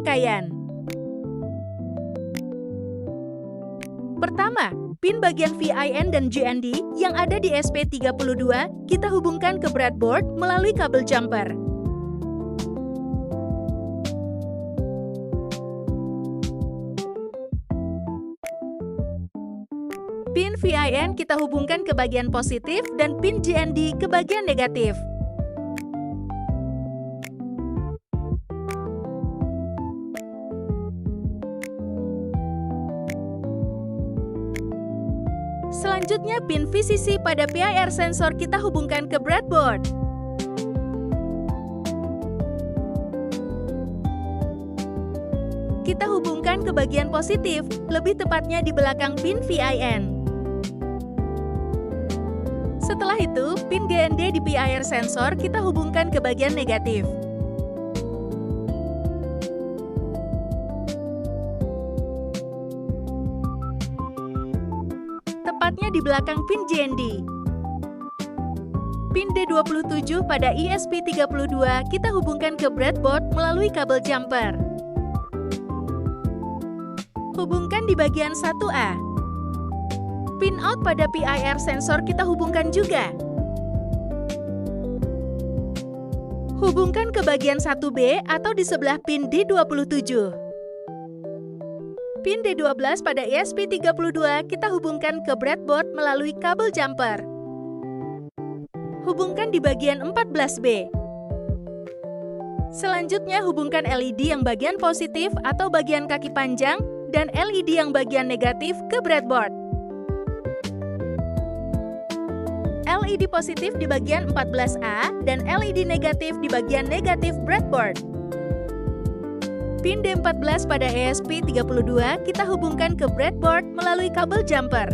rangkaian. Pertama, pin bagian VIN dan GND yang ada di SP32 kita hubungkan ke breadboard melalui kabel jumper. Pin VIN kita hubungkan ke bagian positif dan pin GND ke bagian negatif. Selanjutnya, pin VCC pada PIR sensor kita hubungkan ke breadboard. Kita hubungkan ke bagian positif, lebih tepatnya di belakang pin VIN. Setelah itu, pin GND di PIR sensor kita hubungkan ke bagian negatif. Tepatnya di belakang pin GND. Pin D27 pada ESP32 kita hubungkan ke breadboard melalui kabel jumper. Hubungkan di bagian 1A. Pin out pada PIR sensor kita hubungkan juga. Hubungkan ke bagian 1B atau di sebelah pin D27. Pin D12 pada ESP32 kita hubungkan ke breadboard melalui kabel jumper. Hubungkan di bagian 14B. Selanjutnya hubungkan LED yang bagian positif atau bagian kaki panjang dan LED yang bagian negatif ke breadboard. LED positif di bagian 14A dan LED negatif di bagian negatif breadboard. Pin D14 pada ESP32 kita hubungkan ke breadboard melalui kabel jumper.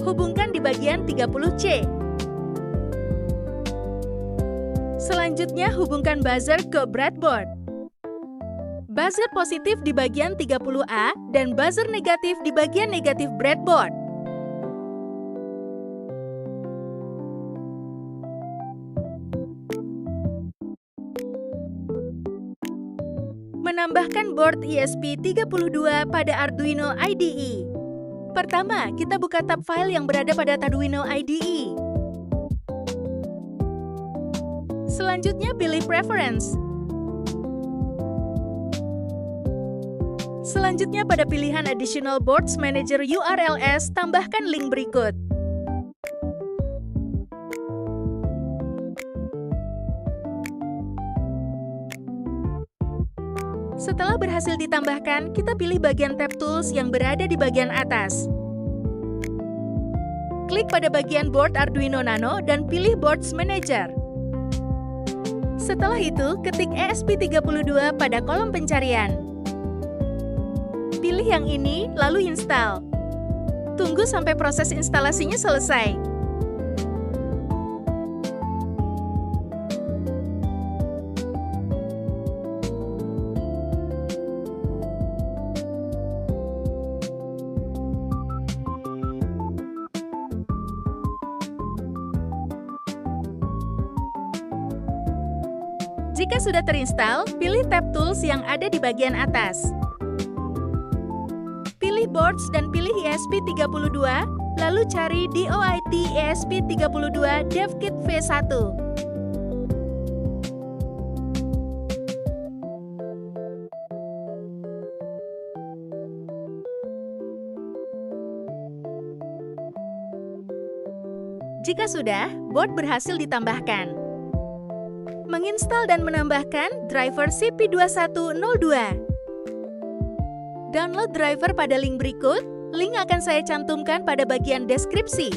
Hubungkan di bagian 30C. Selanjutnya hubungkan buzzer ke breadboard. Buzzer positif di bagian 30A dan buzzer negatif di bagian negatif breadboard. Menambahkan board ESP32 pada Arduino IDE. Pertama, kita buka tab file yang berada pada Arduino IDE. Selanjutnya pilih Preference. Selanjutnya pada pilihan Additional Boards Manager URLs, tambahkan link berikut. Setelah berhasil ditambahkan, kita pilih bagian tab Tools yang berada di bagian atas. Klik pada bagian Board Arduino Nano dan pilih Boards Manager. Setelah itu, ketik ESP32 pada kolom pencarian. Pilih yang ini, lalu install. Tunggu sampai proses instalasinya selesai. Jika sudah terinstall, pilih tab Tools yang ada di bagian atas. Pilih Boards dan pilih ESP32, lalu cari DOIT ESP32 DevKit V1. Jika sudah, board berhasil ditambahkan. Menginstal dan menambahkan driver CP2102. Download driver pada link berikut. Link akan saya cantumkan pada bagian deskripsi.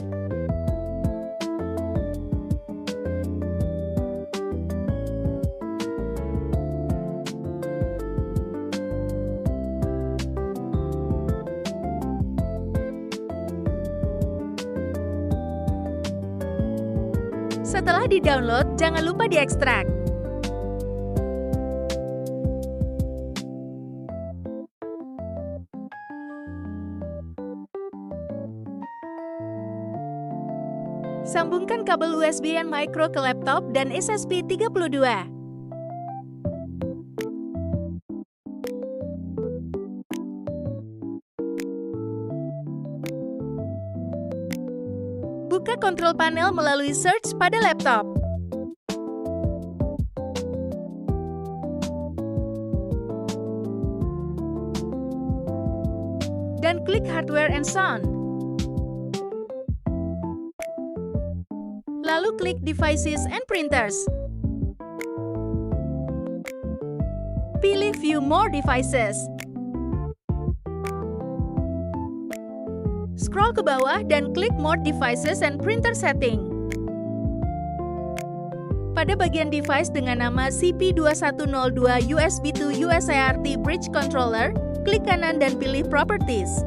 Setelah di-download, jangan lupa diekstrak. Sambungkan kabel USB yang micro ke laptop dan SSP32. Buka control panel melalui search pada laptop. Dan klik Hardware and Sound. Lalu klik Devices and Printers. Pilih View More Devices. Scroll ke bawah dan klik More Devices and Printer Setting. Pada bagian device dengan nama CP2102 USB to USART Bridge Controller, klik kanan dan pilih Properties.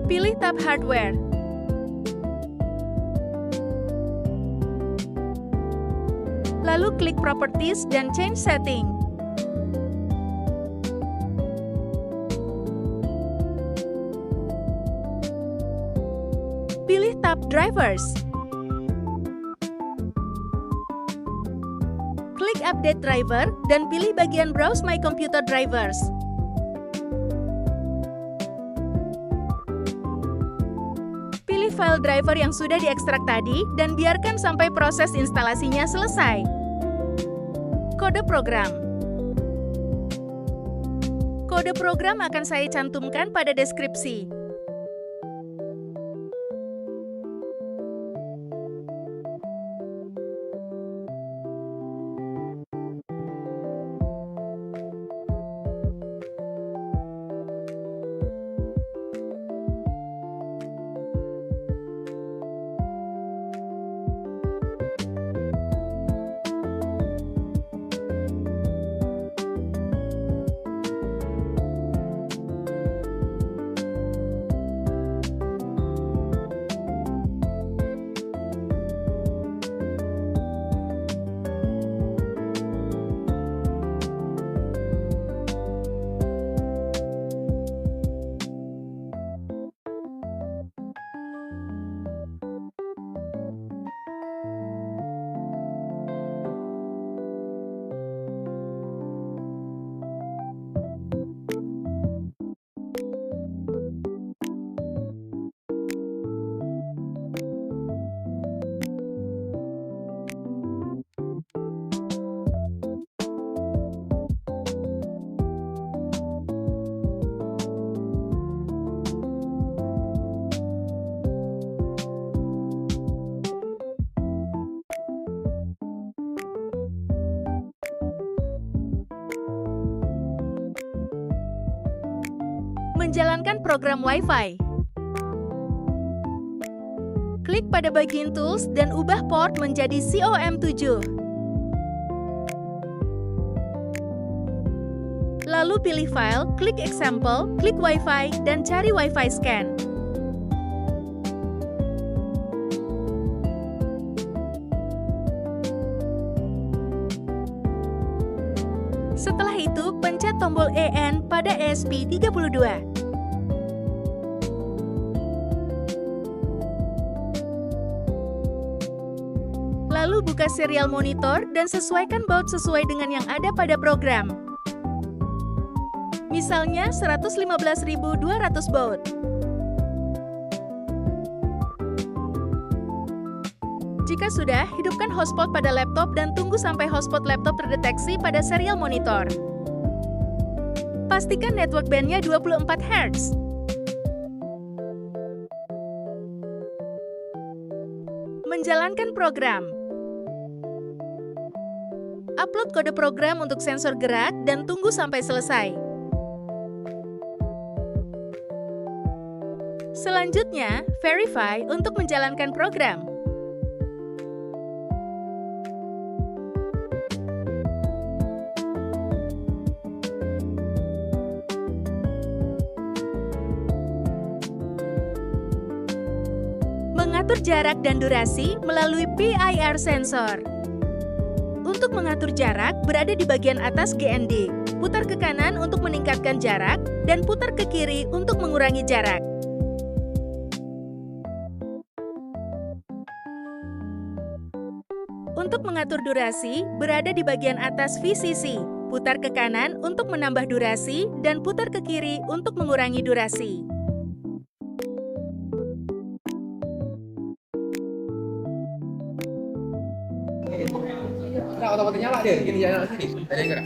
Pilih tab Hardware. Lalu klik Properties dan Change Setting. Pilih tab Drivers. Klik Update Driver dan pilih bagian Browse My Computer Drivers. Pilih file driver yang sudah diekstrak tadi dan biarkan sampai proses instalasinya selesai. Kode program. Kode program akan saya cantumkan pada deskripsi. Menjalankan program Wi-Fi. Klik pada bagian Tools dan ubah port menjadi COM7. Lalu pilih File, klik Example, klik Wi-Fi, dan cari Wi-Fi Scan. Setelah itu, pencet tombol EN pada ESP32. Lalu buka serial monitor dan sesuaikan baut sesuai dengan yang ada pada program. Misalnya 115.200 baud. Jika sudah, hidupkan hotspot pada laptop dan tunggu sampai hotspot laptop terdeteksi pada serial monitor. Pastikan network bandnya 24 Hz. Menjalankan program. Upload kode program untuk sensor gerak dan tunggu sampai selesai. Selanjutnya, verify untuk menjalankan program. Mengatur jarak dan durasi melalui PIR sensor. Untuk mengatur jarak, berada di bagian atas GND. Putar ke kanan untuk meningkatkan jarak, dan putar ke kiri untuk mengurangi jarak. Untuk mengatur durasi, berada di bagian atas VCC. Putar ke kanan untuk menambah durasi, dan putar ke kiri untuk mengurangi durasi. Nah, otomatis nyala deh. Gini nyala sini. Ada yang gerak.